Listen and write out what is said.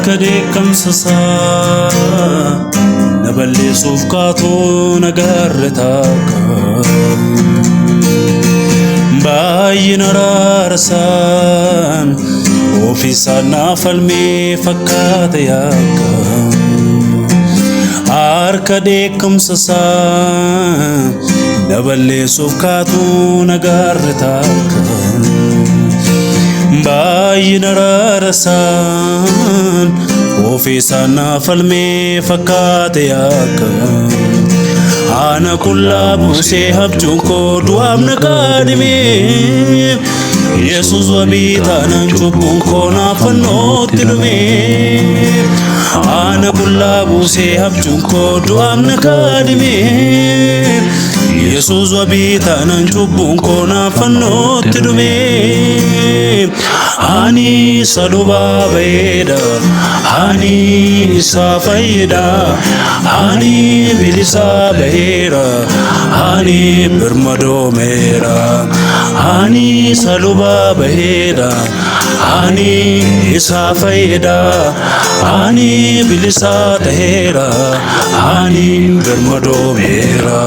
harka deekkamsa na balleessuuf kaatu nagarre takka baay'ina raarsan ofiisaan naaf falmee fakkaate yakka harka deekkamsa na balleessuuf kaatu nagarre takka baay'ina raarsan ofiisaan naaf falmee fakkaate yakka ana kullaa buusee habjuun koo du'aaf na kaadhime Yesuus wabii taanaan cubbuun koo naaf fannootti dhume ana kullaa buusee habjuun koo du'aaf na kaadhime Yesuus wabii taanaan cubbuun koo naaf fannootti dhume ani salubaa bayeeda ani isa fayyida ani bilisa baheera ani birmadoomeera ani salubaa baheeda ani isa fayyida ani bilisa taheera ani birmadoomeera